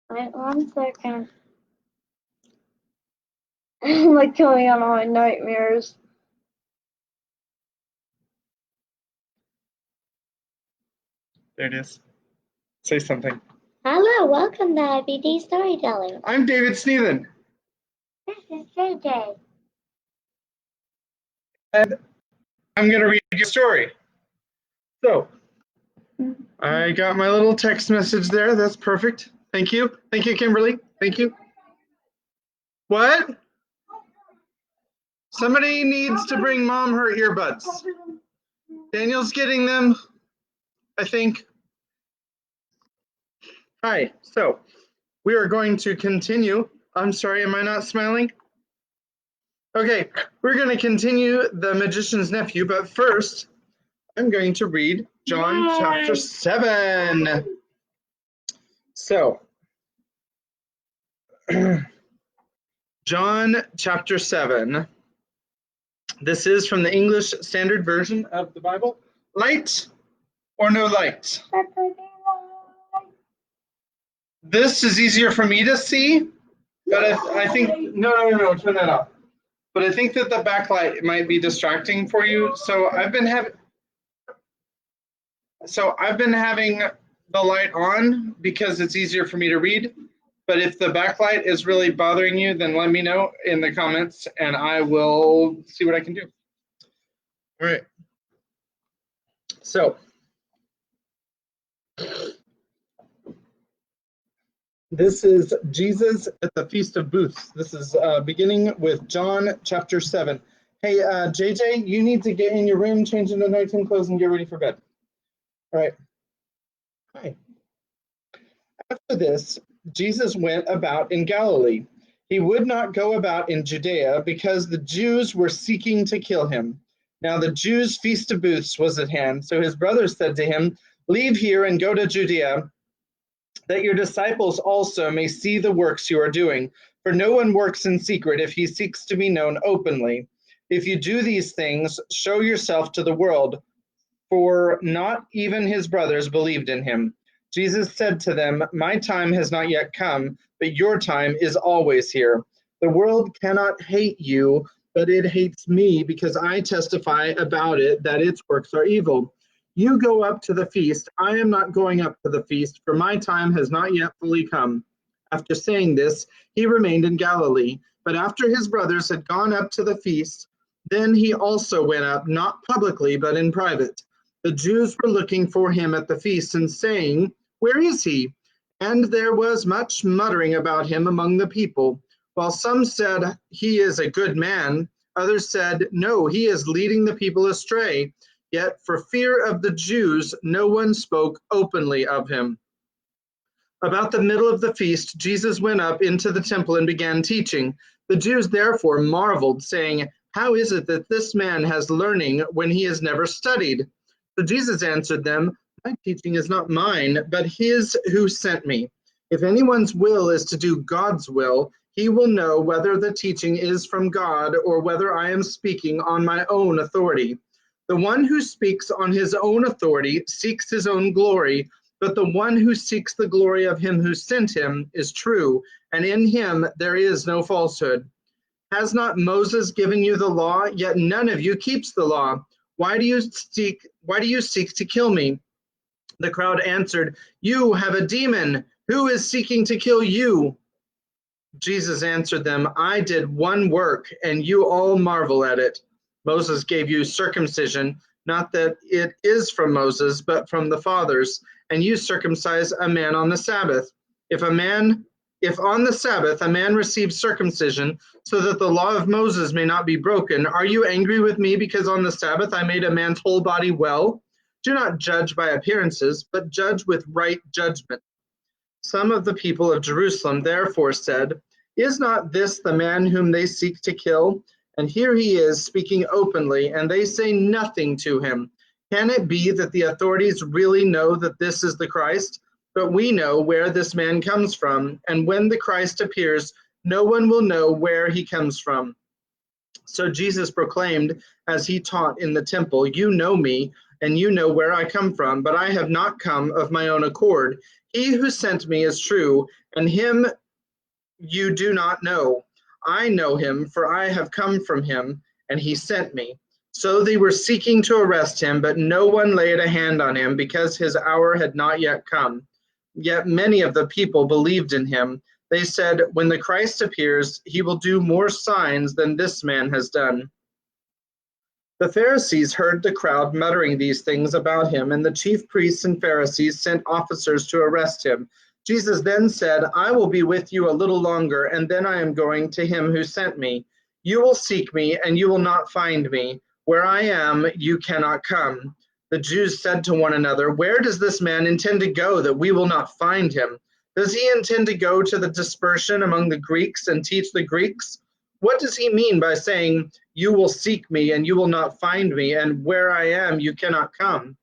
Wait 1 second. I'm like killing out all my nightmares. There it is. Say something. Hello, welcome to IBD Storytelling. I'm David Sneathen. This is JJ. And I'm going to read you a story. So, I got my little text message there. That's perfect. Thank you. Thank you, Kimberly. Thank you. What? Somebody needs to bring Mom her earbuds. Daniel's getting them, I think. Hi. So, we are going to continue. I'm sorry, am I not smiling? Okay, we're going to continue The Magician's Nephew, but first, I'm going to read John chapter 7. So, John chapter 7. This is from the English Standard Version of the Bible. Light or no light? This is easier for me to see, but I think, no, turn that off. But I think that the backlight might be distracting for you. So I've been having the light on because it's easier for me to read. But if the backlight is really bothering you, then let me know in the comments and I will see what I can do. All right. So this is Jesus at the Feast of Booths. This is beginning with John chapter 7. Hey, JJ, you need to get in your room, change into nighttime clothes, and get ready for bed. All right. Hi. After this, Jesus went about in Galilee. He would not go about in Judea because the Jews were seeking to kill him. Now the Jews' Feast of Booths was at hand, so his brothers said to him, "Leave here and go to Judea, that your disciples also may see the works you are doing. For no one works in secret if he seeks to be known openly. If you do these things, show yourself to the world." For not even his brothers believed in him. Jesus said to them, "My time has not yet come, but your time is always here. The world cannot hate you, but it hates me because I testify about it that its works are evil. You go up to the feast. I am not going up to the feast, for my time has not yet fully come." After saying this, he remained in Galilee. But after his brothers had gone up to the feast, then he also went up, not publicly, but in private. The Jews were looking for him at the feast and saying, "Where is he?" And there was much muttering about him among the people. While some said, "He is a good man," others said, "No, he is leading the people astray." Yet for fear of the Jews, no one spoke openly of him. About the middle of the feast, Jesus went up into the temple and began teaching. The Jews therefore marveled, saying, "How is it that this man has learning when he has never studied?" So Jesus answered them, "My teaching is not mine, but his who sent me. If anyone's will is to do God's will, he will know whether the teaching is from God or whether I am speaking on my own authority. The one who speaks on his own authority seeks his own glory, but the one who seeks the glory of him who sent him is true, and in him there is no falsehood. Has not Moses given you the law? Yet none of you keeps the law. Why do you seek to kill me?" The crowd answered, "You have a demon. Who is seeking to kill you?" Jesus answered them, "I did one work, and you all marvel at it. Moses gave you circumcision, not that it is from Moses, but from the fathers, and you circumcise a man on the Sabbath. If on the Sabbath a man receives circumcision, so that the law of Moses may not be broken, are you angry with me because on the Sabbath I made a man's whole body well? Do not judge by appearances, but judge with right judgment." Some of the people of Jerusalem therefore said, "Is not this the man whom they seek to kill? And here he is speaking openly, and they say nothing to him. Can it be that the authorities really know that this is the Christ? But we know where this man comes from, and when the Christ appears, no one will know where he comes from." So Jesus proclaimed as he taught in the temple, "You know me, and you know where I come from, but I have not come of my own accord. He who sent me is true, and him you do not know. I know him, for I have come from him, and he sent me. So they were seeking to arrest him, but no one laid a hand on him, because his hour had not yet come. Yet many of the people believed in him. They said, "When the Christ appears, he will do more signs than this man has done." The Pharisees heard the crowd muttering these things about him, and the chief priests and Pharisees sent officers to arrest him. Jesus then said, "I will be with you a little longer, and then I am going to him who sent me. You will seek me, and you will not find me. Where I am, you cannot come." The Jews said to one another, "Where does this man intend to go that we will not find him? Does he intend to go to the dispersion among the Greeks and teach the Greeks? What does he mean by saying, 'You will seek me and you will not find me, and where I am you cannot come'?"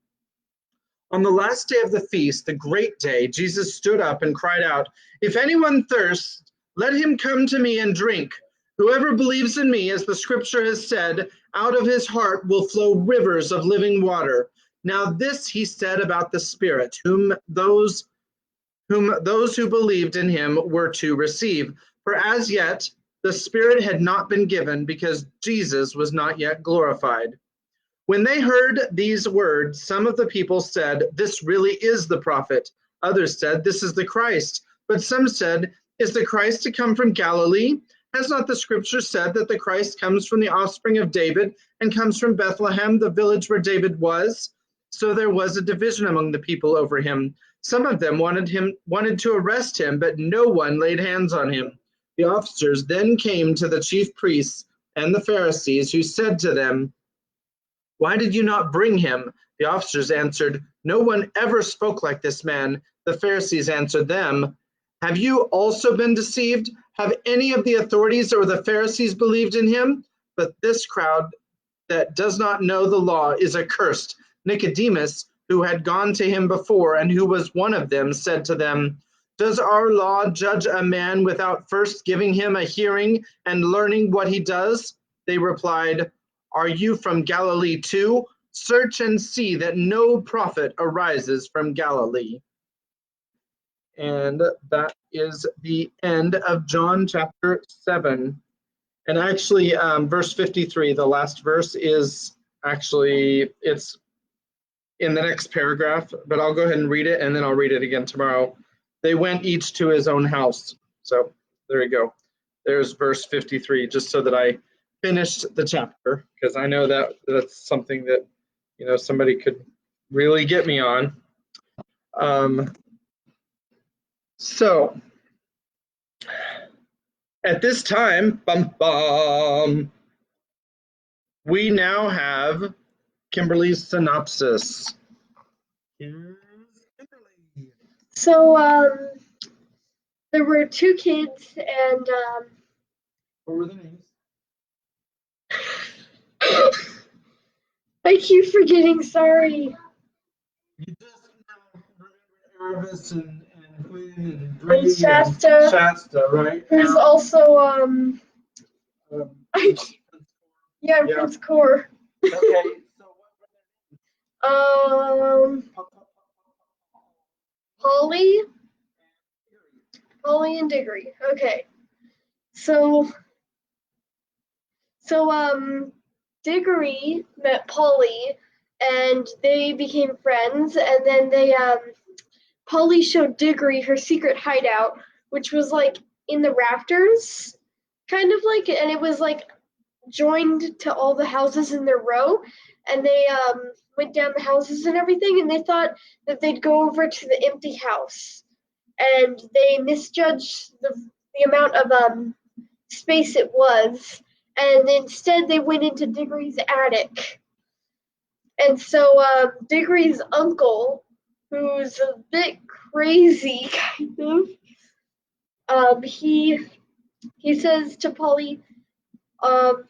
On the last day of the feast, the great day, Jesus stood up and cried out, "If anyone thirsts, let him come to me and drink. Whoever believes in me, as the scripture has said, out of his heart will flow rivers of living water." Now this he said about the Spirit, whom those who believed in him were to receive. For as yet the Spirit had not been given, because Jesus was not yet glorified. When they heard these words, some of the people said, "This really is the prophet." Others said, "This is the Christ." But some said, "Is the Christ to come from Galilee? Has not the scripture said that the Christ comes from the offspring of David and comes from Bethlehem, the village where David was?" So there was a division among the people over him. Some of them wanted to arrest him, but no one laid hands on him. The officers then came to the chief priests and the Pharisees, who said to them, "Why did you not bring him?" The officers answered, "No one ever spoke like this man." The Pharisees answered them, "Have you also been deceived? Have any of the authorities or the Pharisees believed in him? But this crowd that does not know the law is accursed." Nicodemus, who had gone to him before and who was one of them, said to them, "Does our law judge a man without first giving him a hearing and learning what he does?" They replied, "Are you from Galilee too? Search and see that no prophet arises from Galilee." And that is the end of John chapter 7. And actually, verse 53, the last verse, is actually, it's in the next paragraph, but I'll go ahead and read it, and then I'll read it again tomorrow. They went each to his own house. So there you go. There's verse 53, just so that I finished the chapter, because I know that that's something that, somebody could really get me on. So at this time, we now have Kimberly's synopsis. Here's Kimberly. So, there were two kids, and What were the names? I keep forgetting. Sorry. You just now remember Aravis and Quinn and Bree And Shasta. Shasta, right? There's also Um, yeah, Yeah. Prince Core. Okay, so Um, Polly, Polly and Diggory. Okay, so Diggory met Polly, and they became friends. And then Polly showed Diggory her secret hideout, which was like in the rafters, kind of like, and it was like joined to all the houses in their row, and they went down the houses and everything, and they thought that they'd go over to the empty house, and they misjudged the amount of space it was, and instead they went into Diggory's attic. And so Diggory's uncle, who's a bit crazy, kind of, he says to Polly, um,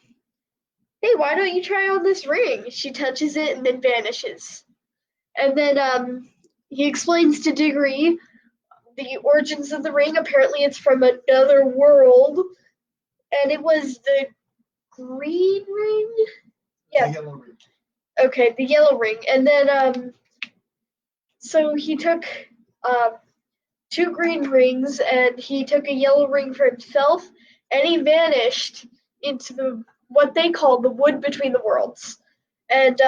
"Hey, why don't you try on this ring?" She touches it and then vanishes. And then he explains to Diggory the origins of the ring. Apparently, it's from another world, and it was the green ring. Yeah. The yellow ring. Okay, the yellow ring. And then so he took 2 green rings, and he took a yellow ring for himself, and he vanished into what they call the wood between the worlds. And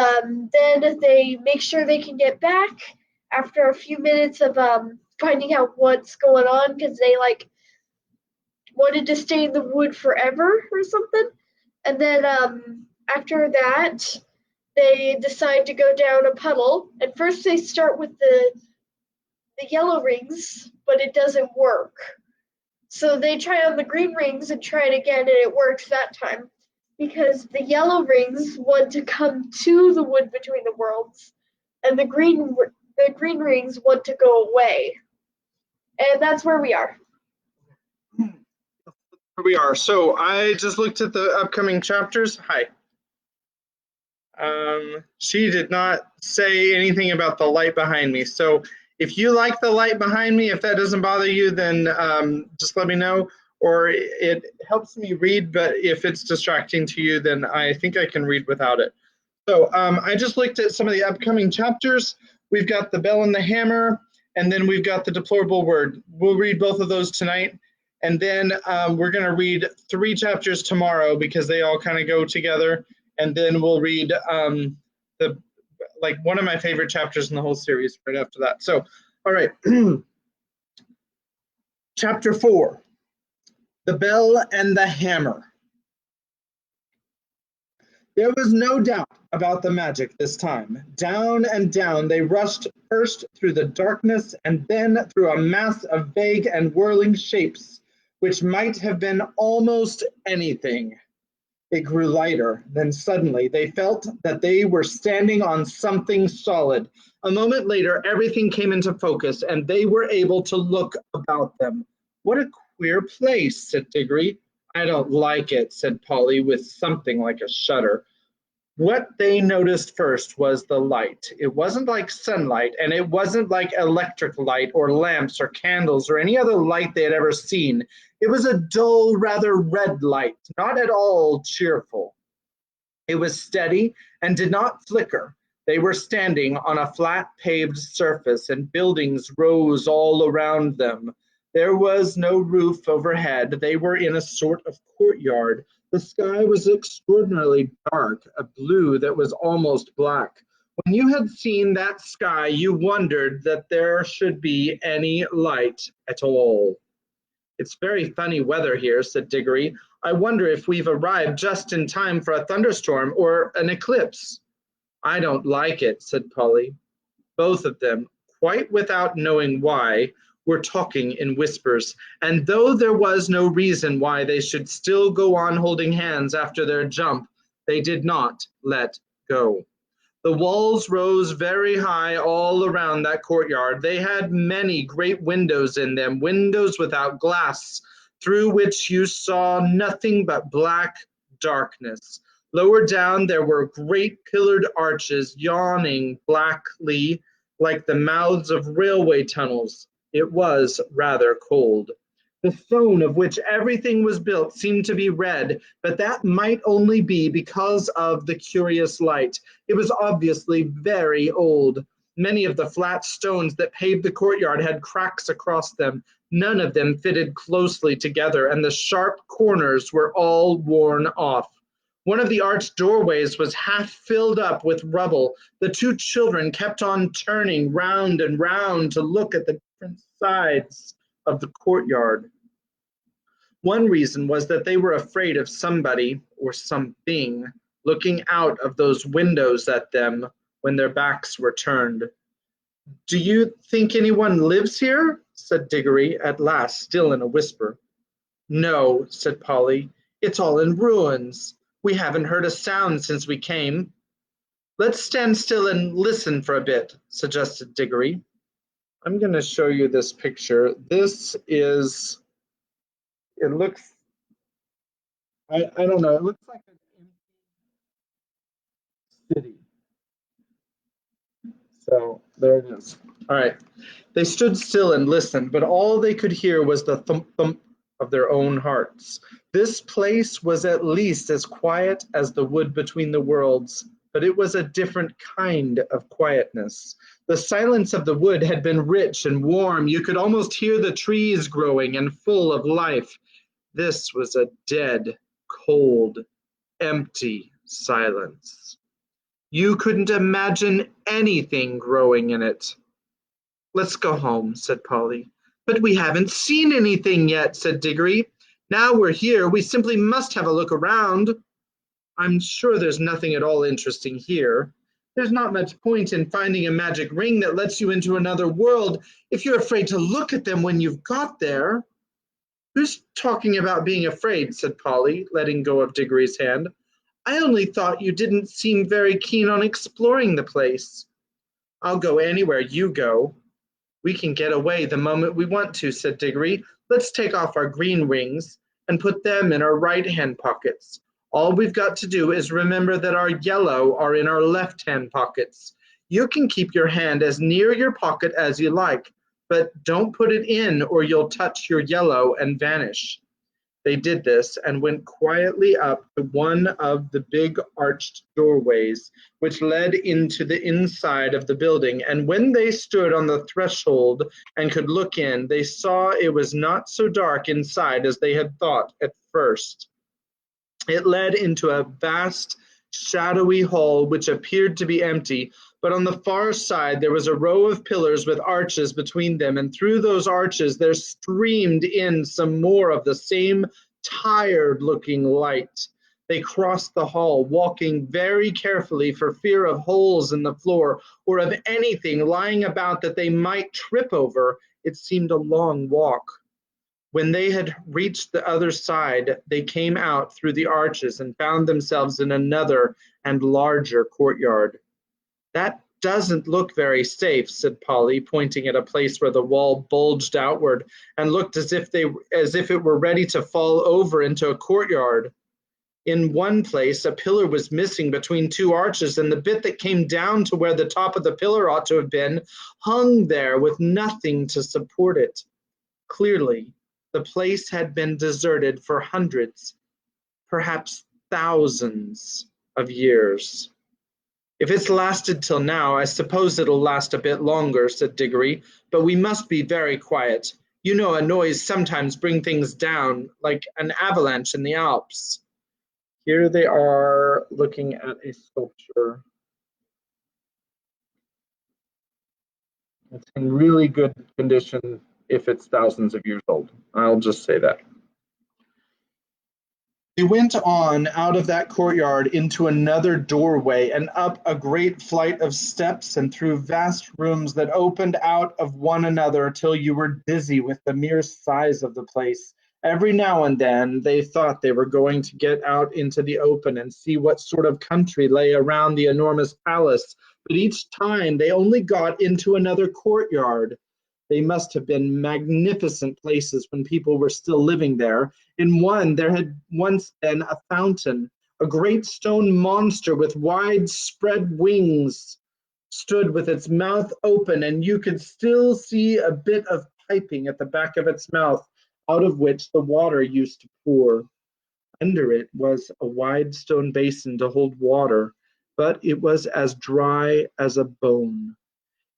then they make sure they can get back after a few minutes of finding out what's going on, because they wanted to stay in the wood forever or something. And then after that, they decide to go down a puddle. And first they start with the yellow rings, but it doesn't work. So they try on the green rings and try it again, and it works that time. Because the yellow rings want to come to the wood between the worlds, and the green rings want to go away. And that's where we are. Here we are. So I just looked at the upcoming chapters. Hi. She did not say anything about the light behind me. So if you like the light behind me, if that doesn't bother you, then just let me know. Or it helps me read, but if it's distracting to you, then I think I can read without it. So I just looked at some of the upcoming chapters. We've got the bell and the hammer, and then we've got the deplorable word. We'll read both of those tonight. And then we're going to read 3 chapters tomorrow because they all kind of go together. And then we'll read one of my favorite chapters in the whole series right after that. So, all right. Chapter 4, the bell and the hammer. There was no doubt about the magic this time. Down and down they rushed, first through the darkness and then through a mass of vague and whirling shapes, which might have been almost anything. It grew lighter, then suddenly they felt that they were standing on something solid. A moment later, everything came into focus, and they were able to look about them. What a queer place, said Diggory. I don't like it, said Polly, with something like a shudder. What they noticed first was the light. It wasn't like sunlight, and it wasn't like electric light or lamps or candles or any other light they had ever seen. It was a dull, rather red light, not at all cheerful. It was steady and did not flicker. They were standing on a flat paved surface, and buildings rose all around them. There was no roof overhead. They were in a sort of courtyard. The sky was extraordinarily dark, a blue that was almost black. When you had seen that sky, you wondered that there should be any light at all. It's very funny weather here, said Diggory. I wonder if we've arrived just in time for a thunderstorm or an eclipse. I don't like it, said Polly. Both of them, quite without knowing why, were talking in whispers, and though there was no reason why they should still go on holding hands after their jump, they did not let go. The walls rose very high all around that courtyard. They had many great windows in them, windows without glass, through which you saw nothing but black darkness. Lower down there were great pillared arches yawning blackly like the mouths of railway tunnels. It was rather cold. The stone of which everything was built seemed to be red, but that might only be because of the curious light. It was obviously very old. Many of the flat stones that paved the courtyard had cracks across them. None of them fitted closely together, and the sharp corners were all worn off. One of the arched doorways was half filled up with rubble. The 2 children kept on turning round and round to look at the different sides of the courtyard. One reason was that they were afraid of somebody or something looking out of those windows at them when their backs were turned. Do you think anyone lives here? Said Diggory at last, still in a whisper. No, said Polly. It's all in ruins. We haven't heard a sound since we came. Let's stand still and listen for a bit, suggested Diggory. I'm going to show you this picture. It looks, I don't know, it looks like an empty city. So there it is. All right. They stood still and listened, but all they could hear was the thump-thump of their own hearts. This place was at least as quiet as the wood between the worlds, but it was a different kind of quietness. The silence of the wood had been rich and warm. You could almost hear the trees growing and full of life. This was a dead, cold, empty silence. You couldn't imagine anything growing in it. Let's go home, said Polly. But we haven't seen anything yet, said Diggory. Now we're here, we simply must have a look around. I'm sure there's nothing at all interesting here. There's not much point in finding a magic ring that lets you into another world if you're afraid to look at them when you've got there. Who's talking about being afraid? Said Polly, letting go of Diggory's hand. I only thought you didn't seem very keen on exploring the place. I'll go anywhere you go. We can get away the moment we want to, said Diggory. Let's take off our green rings and put them in our right-hand pockets. All we've got to do is remember that our yellow are in our left-hand pockets. You can keep your hand as near your pocket as you like, but don't put it in or you'll touch your yellow and vanish. They did this and went quietly up to one of the big arched doorways which led into the inside of the building, and when they stood on the threshold and could look in, they saw it was not so dark inside as they had thought at first. It led into a vast, shadowy hall which appeared to be empty, but on the far side there was a row of pillars with arches between them, and through those arches there streamed in some more of the same tired-looking light. They crossed the hall, walking very carefully for fear of holes in the floor or of anything lying about that they might trip over. It seemed a long walk. When they had reached the other side, they came out through the arches and found themselves in another and larger courtyard. That doesn't look very safe, said Polly, pointing at a place where the wall bulged outward and looked as if it were ready to fall over into a courtyard. In one place, a pillar was missing between two arches, and the bit that came down to where the top of the pillar ought to have been hung there with nothing to support it. Clearly, the place had been deserted for hundreds, perhaps thousands of years. If it's lasted till now, I suppose it'll last a bit longer, said Diggory, but we must be very quiet. You know a noise sometimes brings things down, like an avalanche in the Alps. Here they are looking at a sculpture. It's in really good condition if it's thousands of years old. I'll just say that. They went on out of that courtyard into another doorway and up a great flight of steps and through vast rooms that opened out of one another till you were dizzy with the mere size of the place. Every now and then they thought they were going to get out into the open and see what sort of country lay around the enormous palace, but each time they only got into another courtyard. They must have been magnificent places when people were still living there. In one, there had once been a fountain. A great stone monster with wide spread wings stood with its mouth open, and you could still see a bit of piping at the back of its mouth, out of which the water used to pour. Under it was a wide stone basin to hold water, but it was as dry as a bone.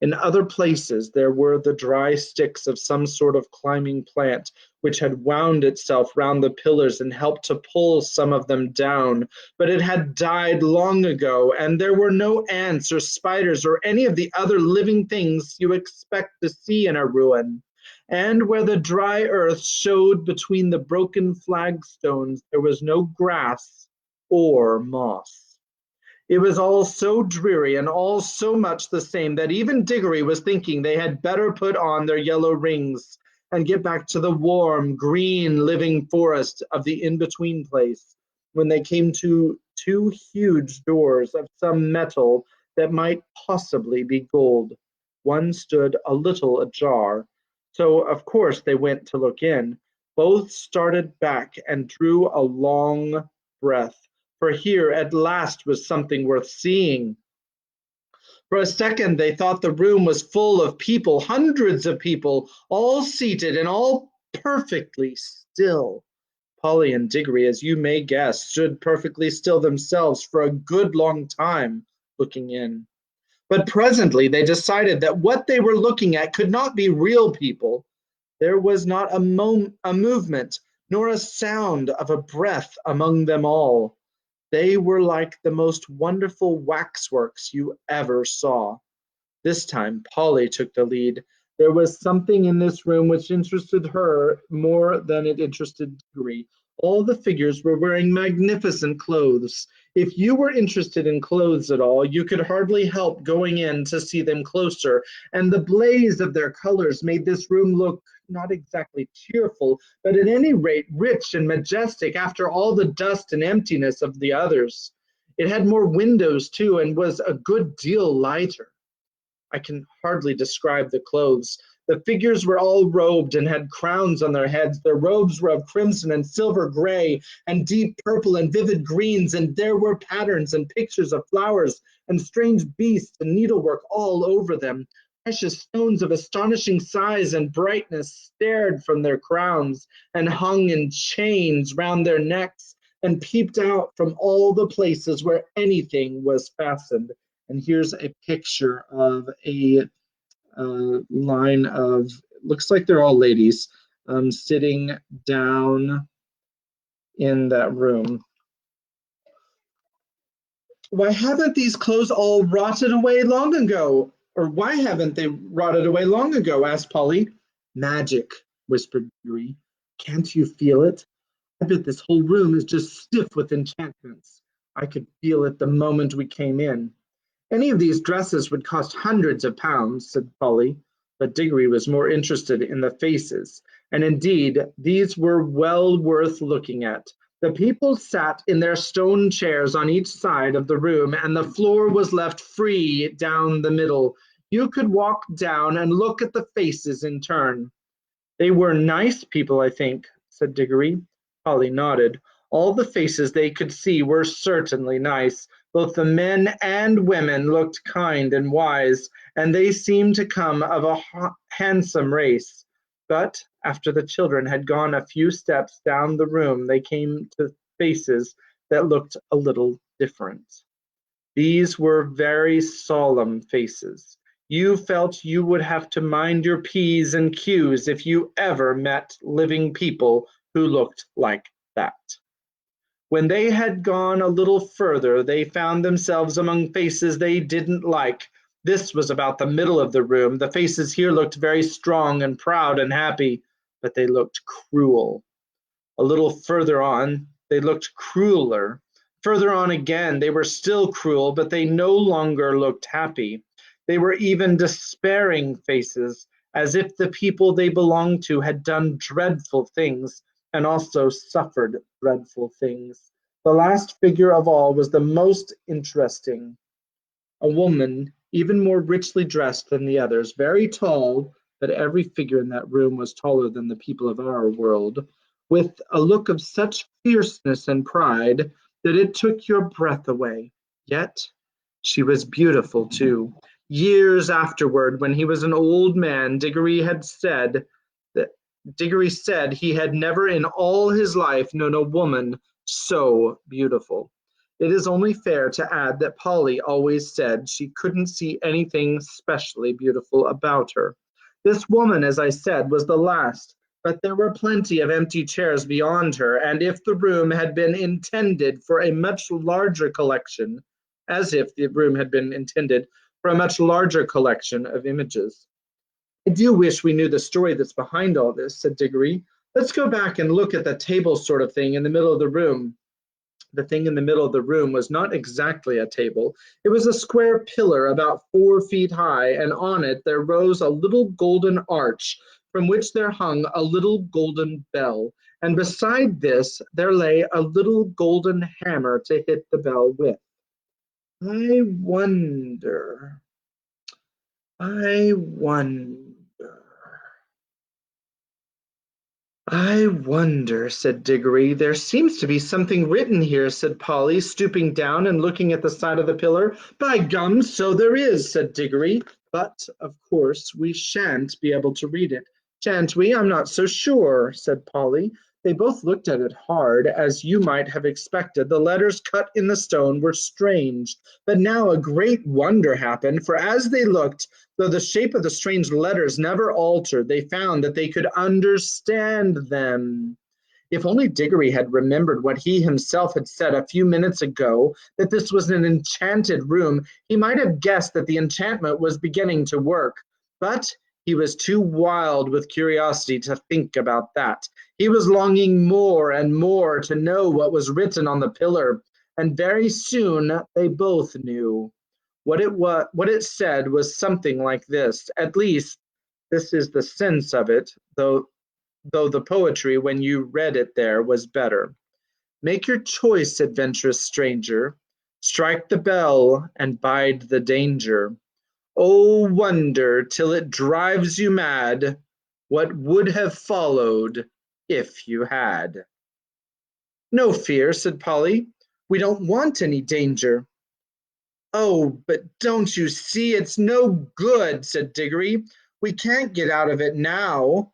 In other places there were the dry sticks of some sort of climbing plant, which had wound itself round the pillars and helped to pull some of them down, but it had died long ago, and there were no ants or spiders or any of the other living things you expect to see in a ruin. And where the dry earth showed between the broken flagstones, there was no grass or moss. It was all so dreary and all so much the same that even Diggory was thinking they had better put on their yellow rings and get back to the warm, green, living forest of the in-between place, when they came to two huge doors of some metal that might possibly be gold. One stood a little ajar, so of course they went to look in. Both started back and drew a long breath, for here at last was something worth seeing. For a second they thought the room was full of people, hundreds of people, all seated and all perfectly still. Polly and Diggory, as you may guess, stood perfectly still themselves for a good long time, looking in. But presently they decided that what they were looking at could not be real people. There was not a movement, nor a sound of a breath among them all. They were like the most wonderful waxworks you ever saw. This time Polly took the lead. There was something in this room which interested her more than it interested Diggory. All the figures were wearing magnificent clothes. If you were interested in clothes at all, you could hardly help going in to see them closer, and the blaze of their colors made this room look not exactly cheerful, but at any rate rich and majestic after all the dust and emptiness of the others. It had more windows too, and was a good deal lighter. I can hardly describe the clothes. The figures were all robed and had crowns on their heads. Their robes were of crimson and silver gray and deep purple and vivid greens, and there were patterns and pictures of flowers and strange beasts and needlework all over them. Precious stones of astonishing size and brightness stared from their crowns and hung in chains round their necks and peeped out from all the places where anything was fastened. And here's a picture of a line of, looks like they're all ladies, sitting down in that room. Why haven't these clothes all rotted away long ago? Or why haven't they rotted away long ago? Asked Polly. Magic, whispered Yuri. Can't you feel it? I bet this whole room is just stiff with enchantments. I could feel it the moment we came in. Any of these dresses would cost hundreds of pounds, said Polly, but Diggory was more interested in the faces, and indeed these were well worth looking at. The people sat in their stone chairs on each side of the room, and the floor was left free down the middle. You could walk down and look at the faces in turn. They were nice people, I think, said Diggory. Polly nodded. All the faces they could see were certainly nice. Both the men and women looked kind and wise, and they seemed to come of a handsome race. But after the children had gone a few steps down the room, they came to faces that looked a little different. These were very solemn faces. You felt you would have to mind your P's and Q's if you ever met living people who looked like that. When they had gone a little further, they found themselves among faces they didn't like. This was about the middle of the room. The faces here looked very strong and proud and happy, but they looked cruel. A little further on, they looked crueler. Further on again, they were still cruel, but they no longer looked happy. They were even despairing faces, as if the people they belonged to had done dreadful things and also suffered dreadful things. The last figure of all was the most interesting. A woman, even more richly dressed than the others, very tall, but every figure in that room was taller than the people of our world, with a look of such fierceness and pride that it took your breath away. Yet she was beautiful too. Years afterward, when he was an old man, that Diggory said he had never in all his life known a woman so beautiful. It is only fair to add that Polly always said she couldn't see anything specially beautiful about her. This woman, as I said, was the last, but there were plenty of empty chairs beyond her, and if the room had been intended for a much larger collection, as if the room had been intended for a much larger collection of images. I do wish we knew the story that's behind all this, said Diggory. Let's go back and look at the table sort of thing in the middle of the room. The thing in the middle of the room was not exactly a table. It was a square pillar about 4 feet high, and on it there rose a little golden arch from which there hung a little golden bell. And beside this there lay a little golden hammer to hit the bell with. I wonder, I wonder. I wonder, said Diggory. There seems to be something written here, said Polly, stooping down and looking at the side of the pillar. By gum, so there is, said Diggory. But, of course, we shan't be able to read it. Shan't we? I'm not so sure, said Polly. They both looked at it hard, as you might have expected. The letters cut in the stone were strange, but now a great wonder happened, for as they looked, though the shape of the strange letters never altered, they found that they could understand them. If only Diggory had remembered what he himself had said a few minutes ago, that this was an enchanted room, he might have guessed that the enchantment was beginning to work. But he was too wild with curiosity to think about that. He was longing more and more to know what was written on the pillar, and very soon they both knew. What it said was something like this. At least, this is the sense of it, though the poetry, when you read it there, was better. Make your choice, adventurous stranger. Strike the bell and bide the danger. Oh, wonder till it drives you mad what would have followed if you had. No fear, said Polly. We don't want any danger. Oh, but don't you see it's no good, said Diggory. We can't get out of it now.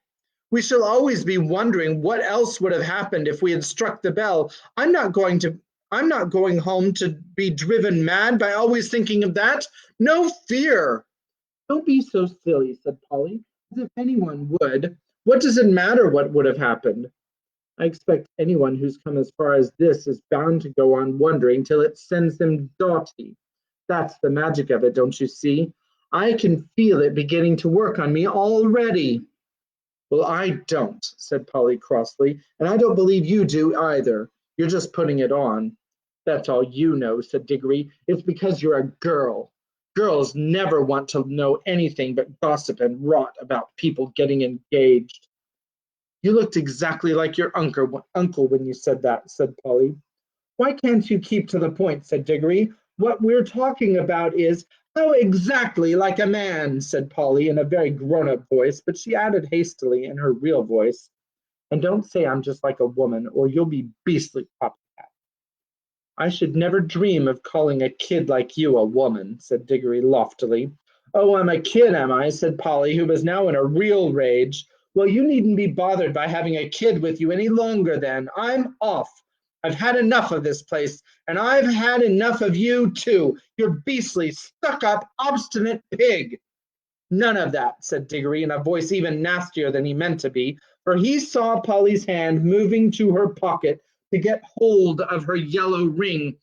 We shall always be wondering what else would have happened if we had struck the bell. I'm not going home to be driven mad by always thinking of that. No fear. Don't be so silly, said Polly, as if anyone would. What does it matter what would have happened? I expect anyone who's come as far as this is bound to go on wondering till it sends them dotty. That's the magic of it, don't you see? I can feel it beginning to work on me already. Well, I don't, said Polly crossly, and I don't believe you do either. You're just putting it on. That's all you know, said Diggory. It's because you're a girl. Girls never want to know anything but gossip and rot about people getting engaged. You looked exactly like your uncle when you said that, said Polly. Why can't you keep to the point, said Diggory. What we're talking about is how exactly like a man, said Polly in a very grown-up voice, but she added hastily in her real voice, and don't say I'm just like a woman, or you'll be beastly copycat. I should never dream of calling a kid like you a woman, said Diggory loftily. Oh, I'm a kid, am I? Said Polly, who was now in a real rage. Well, you needn't be bothered by having a kid with you any longer then. I'm off. I've had enough of this place, and I've had enough of you, too. You're beastly, stuck-up, obstinate pig. None of that, said Diggory in a voice even nastier than he meant to be, for he saw Polly's hand moving to her pocket to get hold of her yellow ring.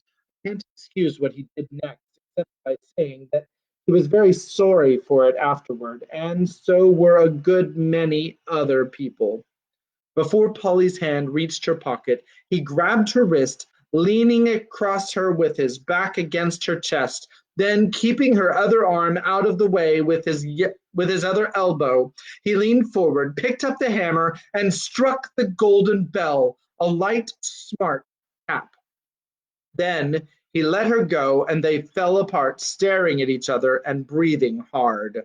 I can't excuse what he did next, except by saying that he was very sorry for it afterward, and so were a good many other people. Before Polly's hand reached her pocket, he grabbed her wrist, leaning across her with his back against her chest. Then, keeping her other arm out of the way with his other elbow, he leaned forward, picked up the hammer, and struck the golden bell, a light, smart tap. Then he let her go, and they fell apart, staring at each other and breathing hard.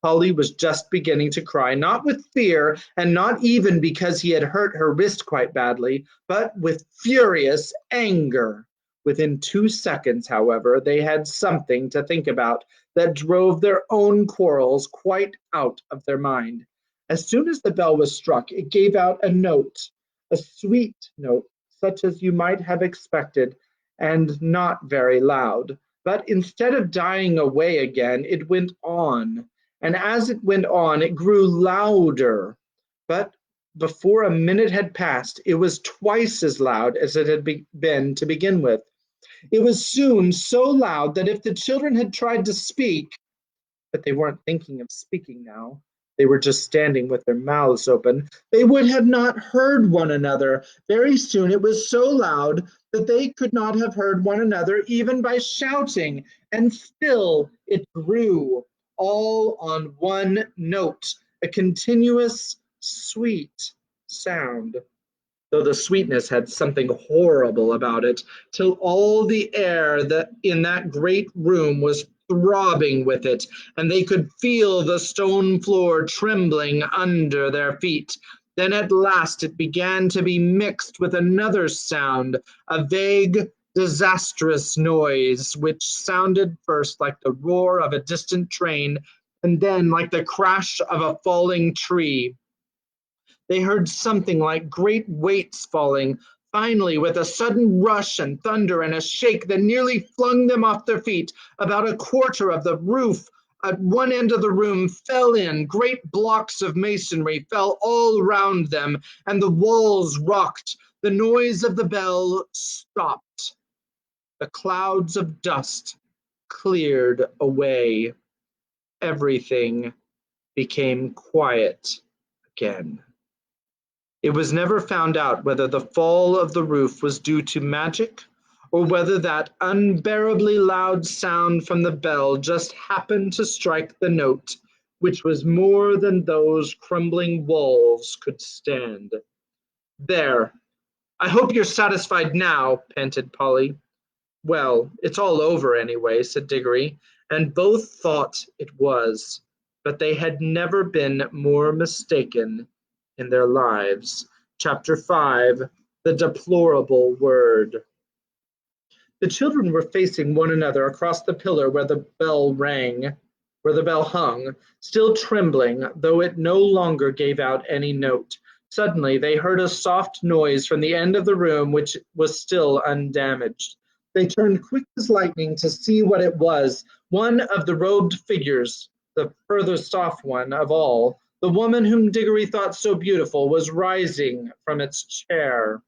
Polly was just beginning to cry, not with fear, and not even because he had hurt her wrist quite badly, but with furious anger. Within 2 seconds, however, they had something to think about that drove their own quarrels quite out of their mind. As soon as the bell was struck, it gave out a note, a sweet note, such as you might have expected, and not very loud. But instead of dying away again, it went on, and as it went on, it grew louder. But before a minute had passed, it was twice as loud as it had been to begin with. It was soon so loud that if the children had tried to speak, but they weren't thinking of speaking now. They were just standing with their mouths open. They would have not heard one another. Very soon it was so loud that they could not have heard one another even by shouting. And still it grew, all on one note, a continuous, sweet sound, though the sweetness had something horrible about it, till all the air that in that great room was throbbing with it, and they could feel the stone floor trembling under their feet. Then at last it began to be mixed with another sound, a vague, disastrous noise, which sounded first like the roar of a distant train, and then like the crash of a falling tree. They heard something like great weights falling. Finally, with a sudden rush and thunder and a shake that nearly flung them off their feet, about a quarter of the roof at one end of the room fell in. Great blocks of masonry fell all round them, and the walls rocked. The noise of the bell stopped. The clouds of dust cleared away. Everything became quiet again. It was never found out whether the fall of the roof was due to magic or whether that unbearably loud sound from the bell just happened to strike the note, which was more than those crumbling walls could stand. There, I hope you're satisfied now, panted Polly. Well, it's all over anyway, said Diggory, and both thought it was, but they had never been more mistaken in their lives. Chapter 5, The Deplorable Word. The children were facing one another across the pillar where the bell hung, still trembling, though it no longer gave out any note. Suddenly they heard a soft noise from the end of the room which was still undamaged. They turned quick as lightning to see what it was. One of the robed figures, the furthest off one of all, the woman whom Diggory thought so beautiful, was rising from its chair.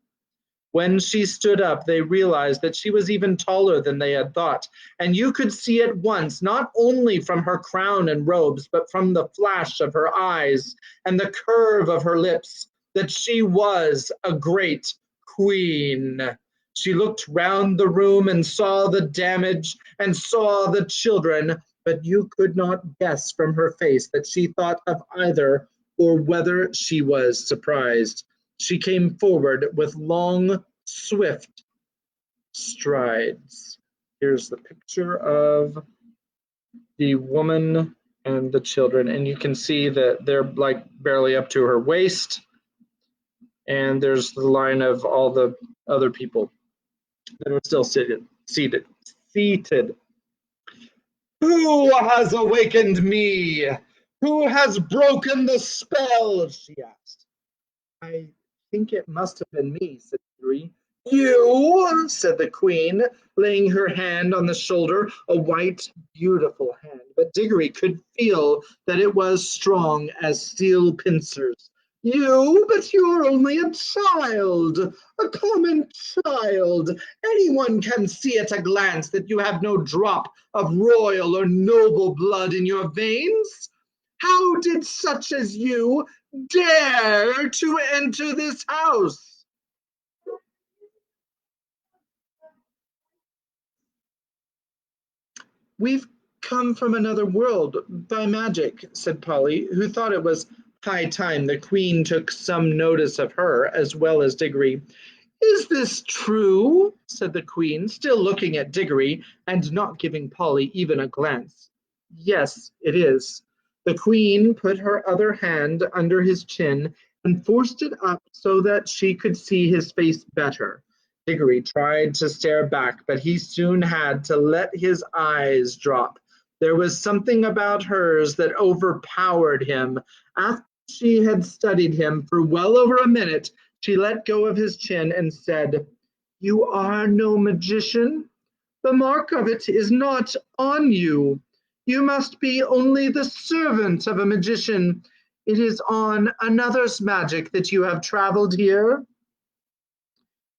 When she stood up, they realized that she was even taller than they had thought, and you could see at once, not only from her crown and robes, but from the flash of her eyes and the curve of her lips, that she was a great queen. She looked round the room and saw the damage and saw the children, but you could not guess from her face that she thought of either or whether she was surprised. She came forward with long, swift strides. Here's the picture of the woman and the children, and you can see that they're like barely up to her waist, and there's the line of all the other people that are still seated. Who has awakened me? Who has broken the spell? She asked. I think it must have been me, said Diggory. You, said the queen, laying her hand on the shoulder, a white, beautiful hand. But Diggory could feel that it was strong as steel pincers. You, but you're only a child, a common child. Anyone can see at a glance that you have no drop of royal or noble blood in your veins. How did such as you dare to enter this house? We've come from another world by magic, said Polly, who thought it was high time the queen took some notice of her as well as Diggory. Is this true? Said the queen, still looking at Diggory and not giving Polly even a glance. Yes, it is. The queen put her other hand under his chin and forced it up so that she could see his face better. Diggory tried to stare back, but he soon had to let his eyes drop. There was something about hers that overpowered him. After she had studied him for well over a minute, she let go of his chin and said, You are no magician. The mark of it is not on you. You must be only the servant of a magician. It is on another's magic that you have traveled here.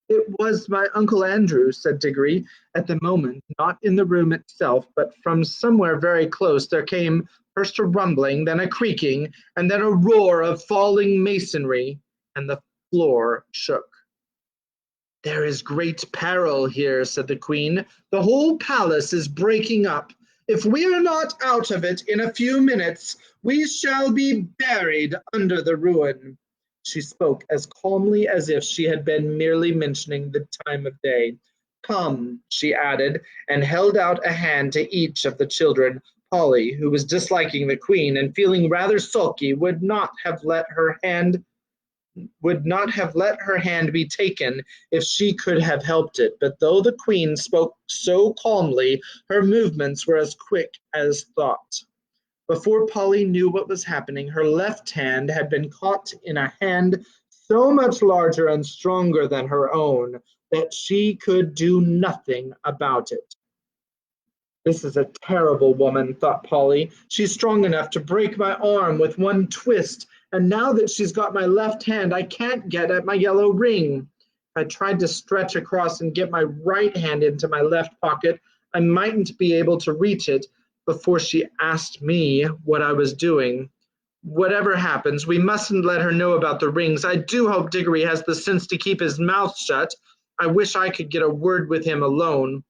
It was my Uncle Andrew, said Diggory. At the moment, not in the room itself, but from somewhere very close, there came first a rumbling, then a creaking, and then a roar of falling masonry, and the floor shook. There is great peril here, said the queen. The whole palace is breaking up. If we are not out of it in a few minutes, we shall be buried under the ruin. She spoke as calmly as if she had been merely mentioning the time of day. Come, she added, and held out a hand to each of the children. Polly, who was disliking the queen and feeling rather sulky, would not have let her hand be taken if she could have helped it, but though the queen spoke so calmly, her movements were as quick as thought. Before Polly knew what was happening, her left hand had been caught in a hand so much larger and stronger than her own that she could do nothing about it. This is a terrible woman, thought Polly. She's strong enough to break my arm with one twist, and now that she's got my left hand, I can't get at my yellow ring. I tried to stretch across and get my right hand into my left pocket. I mightn't be able to reach it before she asked me what I was doing. Whatever happens, we mustn't let her know about the rings. I do hope Diggory has the sense to keep his mouth shut. I wish I could get a word with him alone.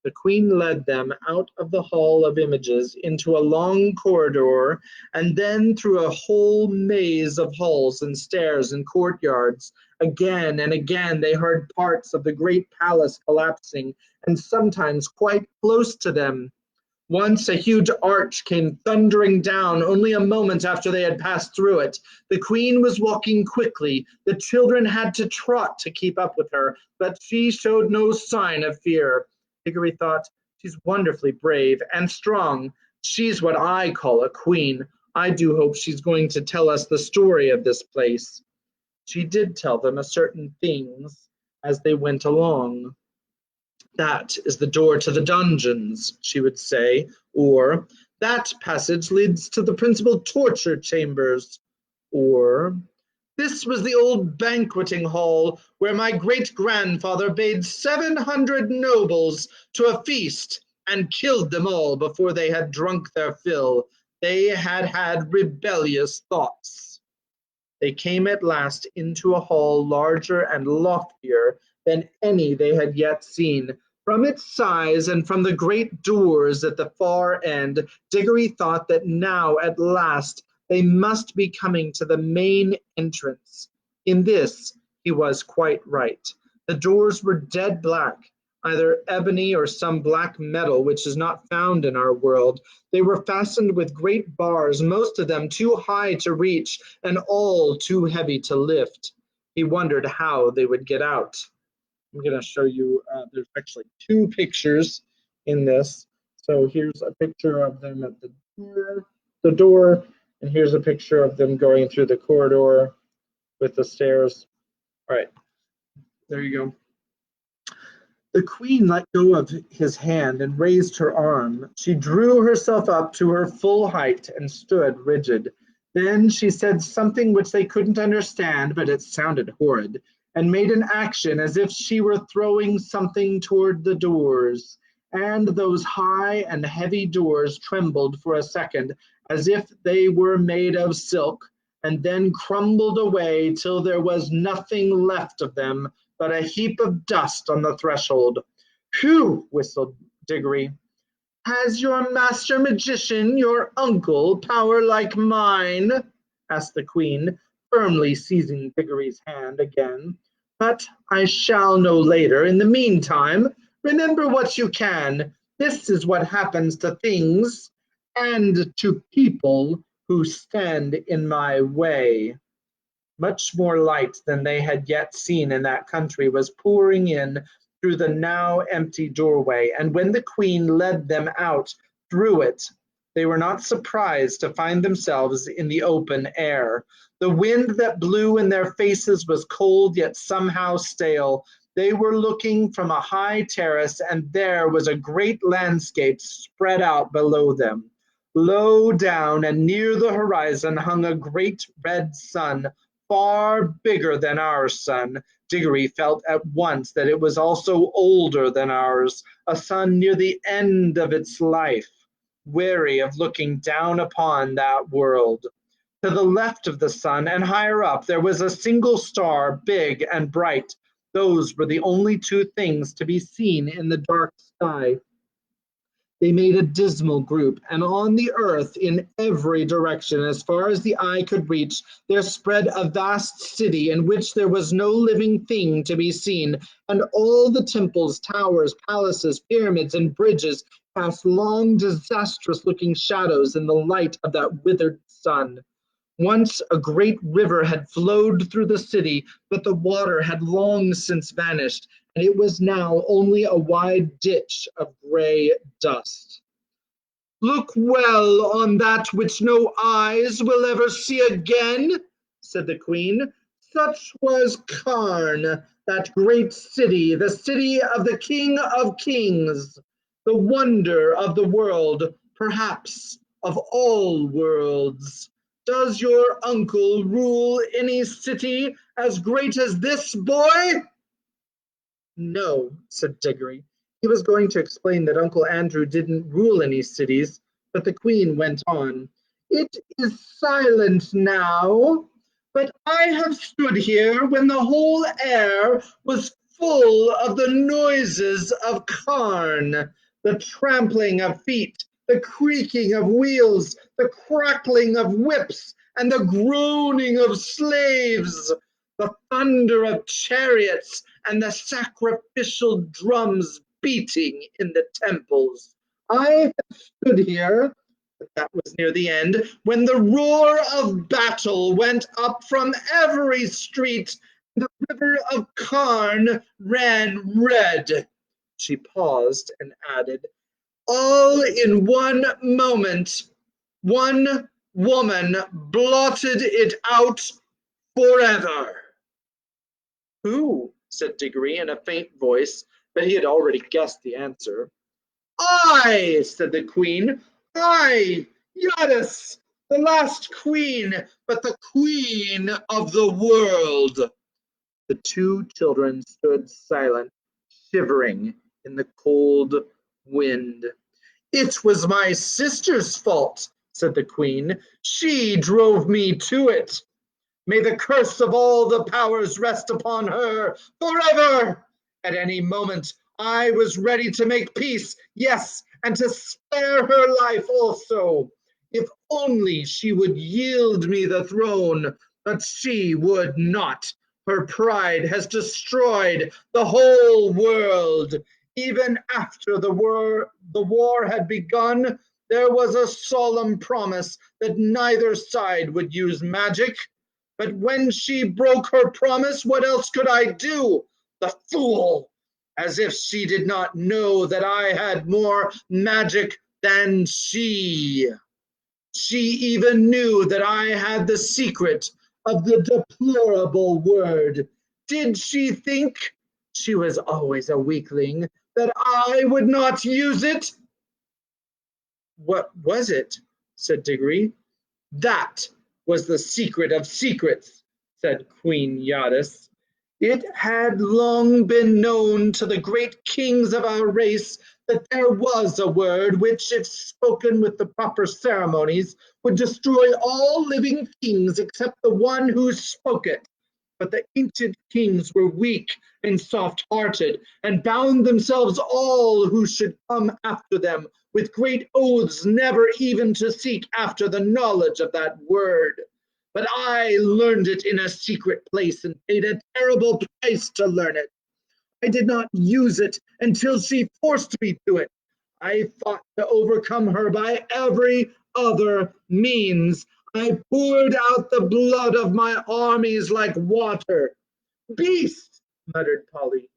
The queen led them out of the hall of images into a long corridor, and then through a whole maze of halls and stairs and courtyards. Again and again they heard parts of the great palace collapsing, and sometimes quite close to them. Once a huge arch came thundering down only a moment after they had passed through it. The queen was walking quickly. The children had to trot to keep up with her, but she showed no sign of fear. Diggory thought, she's wonderfully brave and strong. She's what I call a queen. I do hope she's going to tell us the story of this place. She did tell them a certain things as they went along. That is the door to the dungeons, she would say, or that passage leads to the principal torture chambers, or this was the old banqueting hall where my great-grandfather bade 700 nobles to a feast and killed them all before they had drunk their fill. They had had rebellious thoughts. They came at last into a hall larger and loftier than any they had yet seen. From its size and from the great doors at the far end, Diggory thought that now at last they must be coming to the main entrance. In this he was quite right. The doors were dead black, either ebony or some black metal which is not found in our world. They were fastened with great bars, most of them too high to reach and all too heavy to lift. He wondered how they would get out. I'm going to show you, there's actually two pictures in this. So here's a picture of them at the door, and here's a picture of them going through the corridor with the stairs. All right, there you go. The queen let go of his hand and raised her arm. She drew herself up to her full height and stood rigid. Then she said something which they couldn't understand, but it sounded horrid, and made an action as if she were throwing something toward the doors. And those high and heavy doors trembled for a second, as if they were made of silk, and then crumbled away till there was nothing left of them but a heap of dust on the threshold. Phew, whistled Diggory. Has your master magician, your uncle, power like mine? Asked the queen, firmly seizing Diggory's hand again. But I shall know later. In the meantime, remember what you can. This is what happens to things and to people who stand in my way. Much more light than they had yet seen in that country was pouring in through the now empty doorway, and when the queen led them out through it, they were not surprised to find themselves in the open air. The wind that blew in their faces was cold, yet somehow stale. They were looking from a high terrace, and there was a great landscape spread out below them. Low down and near the horizon hung a great red sun, far bigger than our sun. Diggory felt at once that it was also older than ours, a sun near the end of its life, weary of looking down upon that world. To the left of the sun and higher up there was a single star, big and bright. Those were the only two things to be seen in the dark sky. They made a dismal group, and on the earth, in every direction, as far as the eye could reach, there spread a vast city in which there was no living thing to be seen, and all the temples, towers, palaces, pyramids, and bridges cast long, disastrous-looking shadows in the light of that withered sun. Once a great river had flowed through the city, but the water had long since vanished, and it was now only a wide ditch of gray dust. Look well on that which no eyes will ever see again, said the queen. Such was Karn, that great city, the city of the King of Kings, the wonder of the world, perhaps of all worlds. Does your uncle rule any city as great as this, boy? No, said Diggory. He was going to explain that Uncle Andrew didn't rule any cities, but the Queen went on. It is silent now, but I have stood here when the whole air was full of the noises of Carn, the trampling of feet, the creaking of wheels, the crackling of whips, and the groaning of slaves, the thunder of chariots, and the sacrificial drums beating in the temples. I have stood here, but that was near the end, when the roar of battle went up from every street, and the river of Carn ran red. She paused and added, all in one moment, one woman blotted it out forever. Who? Said Diggory in a faint voice, but he had already guessed the answer. I, said the queen. I, Yadis, the last queen, but the queen of the world. The two children stood silent, shivering in the cold wind. It was my sister's fault, said the queen. She drove me to it. May the curse of all the powers rest upon her forever! At any moment, I was ready to make peace, yes, and to spare her life also, if only she would yield me the throne, but she would not. Her pride has destroyed the whole world. Even after the war had begun, there was a solemn promise that neither side would use magic. But when she broke her promise, what else could I do? The fool! As if she did not know that I had more magic than she. She even knew that I had the secret of the deplorable word. Did she think, she was always a weakling, that I would not use it? What was it? Said Diggory. That was the secret of secrets, said Queen Yadis. It had long been known to the great kings of our race that there was a word which, if spoken with the proper ceremonies, would destroy all living things except the one who spoke it. But the ancient kings were weak and soft-hearted, and bound themselves all who should come after them with great oaths never even to seek after the knowledge of that word. But I learned it in a secret place and paid a terrible price to learn it. I did not use it until she forced me to it. I fought to overcome her by every other means. I poured out the blood of my armies like water. Beast, muttered Polly.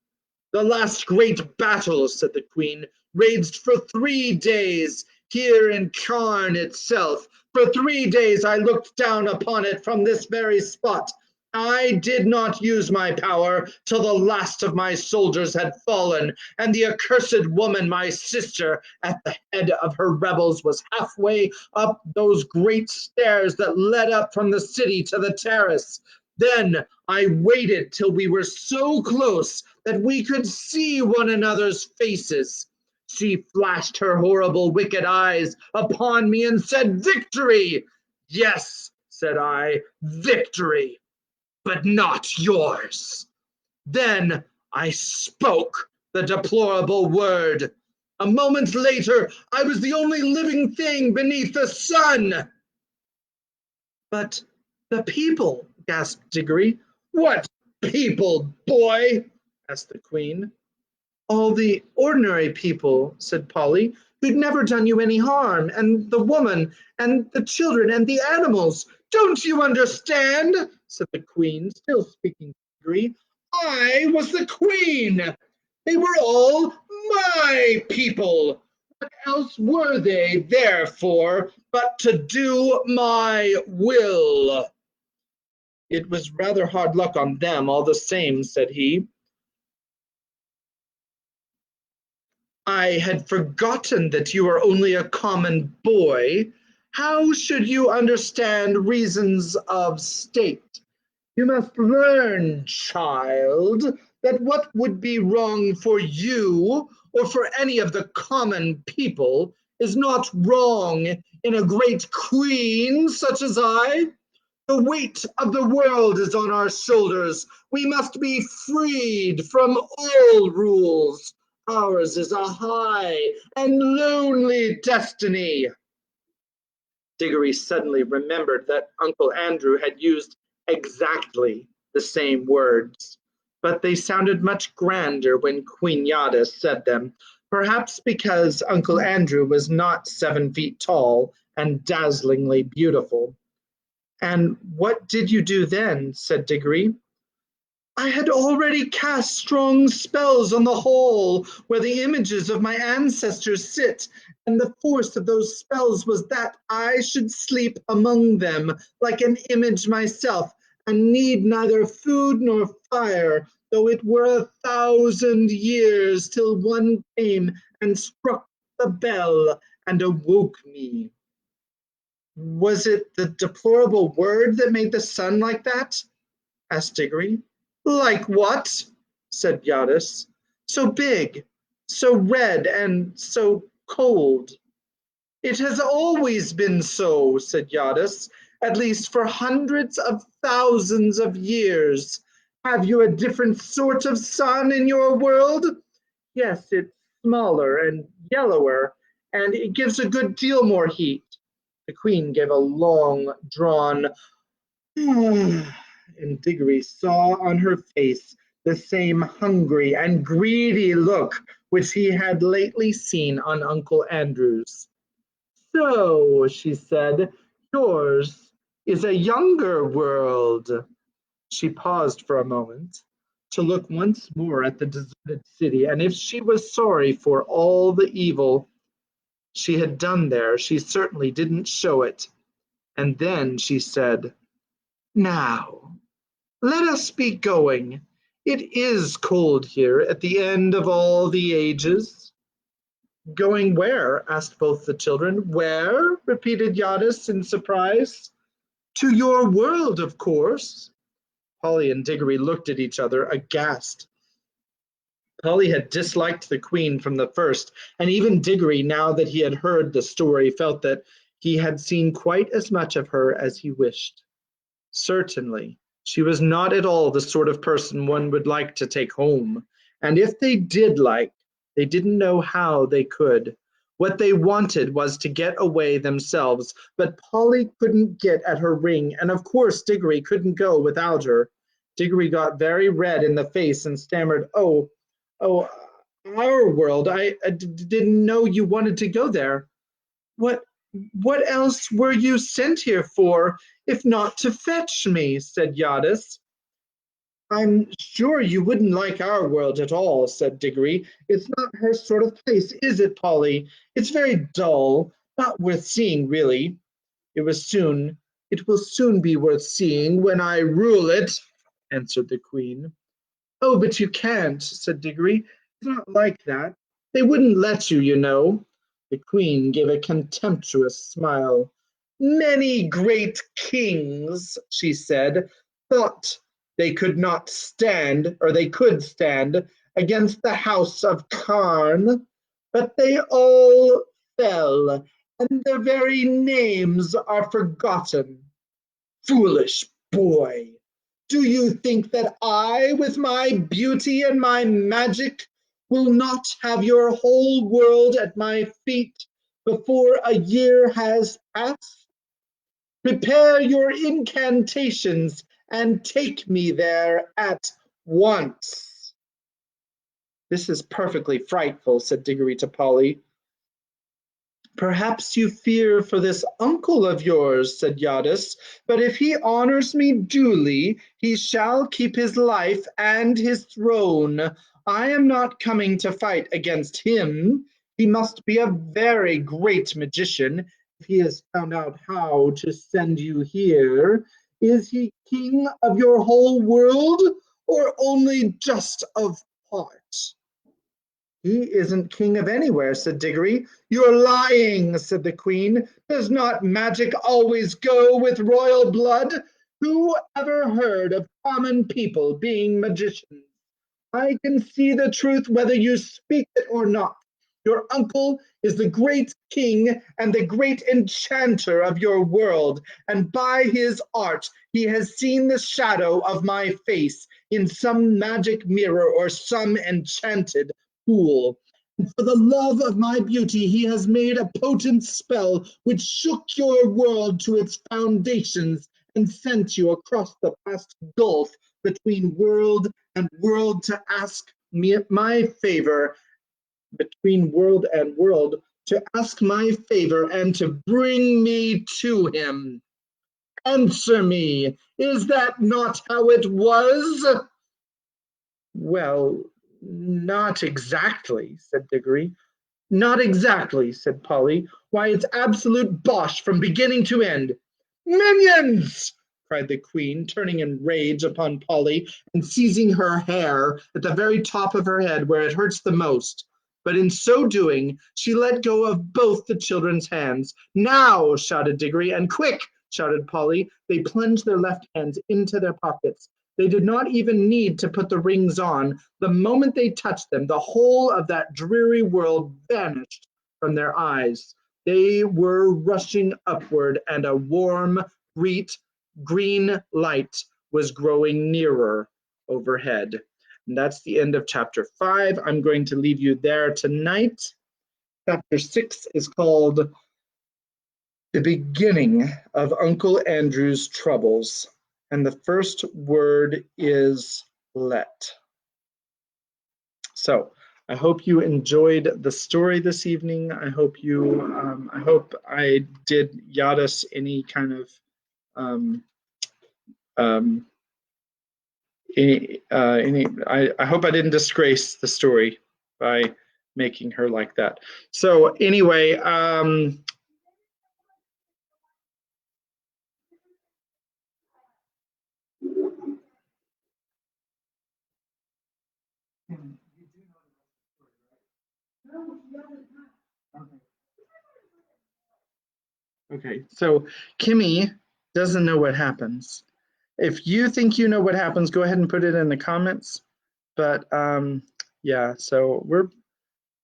The last great battle, said the queen, raged for 3 days here in Carn itself. For 3 days I looked down upon it from this very spot. I did not use my power till the last of my soldiers had fallen, and the accursed woman, my sister, at the head of her rebels, was halfway up those great stairs that led up from the city to the terrace. Then I waited till we were so close that we could see one another's faces. She flashed her horrible, wicked eyes upon me and said, Victory! Yes, said I, victory, but not yours. Then I spoke the deplorable word. A moment later, I was the only living thing beneath the sun. But the people, gasped Diggory. What people, boy? Asked the queen. All the ordinary people, said Polly, who'd never done you any harm, and the woman, and the children, and the animals. Don't you understand? Said the queen, still speaking to Diggory. I was the queen. They were all my people. else were they there for but to do my will? It was rather hard luck on them, all the same, said he. I had forgotten that you are only a common boy. How should you understand reasons of state? You must learn, child, that what would be wrong for you or for any of the common people is not wrong in a great queen such as I. The weight of the world is on our shoulders. We must be freed from all rules. Ours is a high and lonely destiny. Diggory suddenly remembered that Uncle Andrew had used exactly the same words, but they sounded much grander when Queen Yada said them, perhaps because Uncle Andrew was not 7 feet tall and dazzlingly beautiful. And what did you do then? Said Diggory. I had already cast strong spells on the hall where the images of my ancestors sit, and the force of those spells was that I should sleep among them like an image myself, and need neither food nor fire, though it were 1,000 years till one came and struck the bell and awoke me. Was it the deplorable word that made the sun like that? Asked Diggory. Like what? Said Yadis. So big, so red, and so cold. It has always been so, said Yadis, at least for hundreds of thousands of years. Have you a different sort of sun in your world? Yes, it's smaller and yellower, and it gives a good deal more heat. The queen gave a long drawn and Diggory saw on her face the same hungry and greedy look which he had lately seen on Uncle Andrew's. So, she said, yours is a younger world. She paused for a moment to look once more at the deserted city, and if she was sorry for all the evil she had done there, she certainly didn't show it. And then she said, now, let us be going. It is cold here at the end of all the ages. Going where? Asked both the children. Where? Repeated Yadis in surprise. To your world, of course. Polly and Diggory looked at each other, aghast. Polly had disliked the queen from the first, and even Diggory, now that he had heard the story, felt that he had seen quite as much of her as he wished. Certainly, she was not at all the sort of person one would like to take home, and if they did like, they didn't know how they could. What they wanted was to get away themselves, but Polly couldn't get at her ring, and of course Diggory couldn't go without her. Diggory got very red in the face and stammered, oh, our world, I didn't know you wanted to go there. What what else were you sent here for, if not to fetch me? Said Yadis. I'm sure you wouldn't like our world at all, said Diggory. It's not her sort of place, is it, Polly? It's very dull, not worth seeing, really. It will soon be worth seeing when I rule it, answered the queen. Oh, but you can't, said Diggory. It's not like that. They wouldn't let you, you know. The queen gave a contemptuous smile. Many great kings, she said, thought they could not stand, or they could stand, against the house of Karn, but they all fell, and their very names are forgotten. Foolish boy! Do you think that I, with my beauty and my magic, will not have your whole world at my feet before a year has passed? Prepare your incantations and take me there at once. This is perfectly frightful, said Diggory to Polly. Perhaps you fear for this uncle of yours, said Yadis, but if he honors me duly, he shall keep his life and his throne. I am not coming to fight against him. He must be a very great magician if he has found out how to send you here. Is he king of your whole world or only just of part? He isn't king of anywhere, said Diggory. You're lying, said the queen. Does not magic always go with royal blood? Who ever heard of common people being magicians? I can see the truth whether you speak it or not. Your uncle is the great king and the great enchanter of your world, and by his art he has seen the shadow of my face in some magic mirror or some enchanted pool. And for the love of my beauty, he has made a potent spell which shook your world to its foundations and sent you across the vast gulf between world and world to ask me my favor, between world and world, to ask my favor and to bring me to him. Answer me, is that not how it was? Well, not exactly, said Diggory. Not exactly, said Polly. Why, it's absolute bosh from beginning to end. Minions! Cried the queen, turning in rage upon Polly and seizing her hair at the very top of her head where it hurts the most. But in so doing, she let go of both the children's hands. Now, shouted Diggory, and quick, shouted Polly. They plunged their left hands into their pockets. They did not even need to put the rings on. The moment they touched them, the whole of that dreary world vanished from their eyes. They were rushing upward, and a warm, green light was growing nearer overhead. And that's the end of chapter 5. I'm going to leave you there tonight. Chapter 6 is called The Beginning of Uncle Andrew's Troubles. And the first word is let. So I hope you enjoyed the story this evening. I hope I did Yadis any kind of um, I hope I didn't disgrace the story by making her like that. So anyway, okay, so Kimmy doesn't know what happens. If you think you know what happens, go ahead and put it in the comments. But yeah, so we're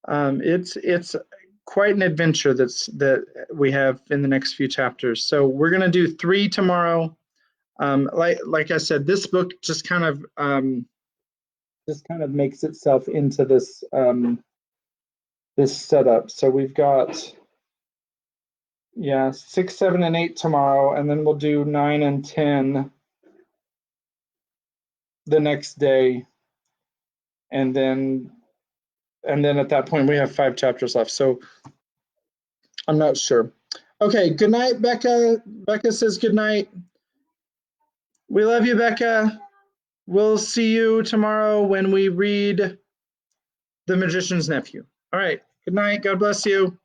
it's quite an adventure that we have in the next few chapters. So we're gonna do 3 tomorrow. Like I said, this book just kind of makes itself into this this setup. So we've got 6, 7, and 8 tomorrow, and then we'll do 9 and 10 the next day, and then at that point we have 5 chapters left. So I'm not sure. Okay, good night, Becca. Becca says good night. We love you, Becca. We'll see you tomorrow when we read The Magician's Nephew. All right, good night. God bless you.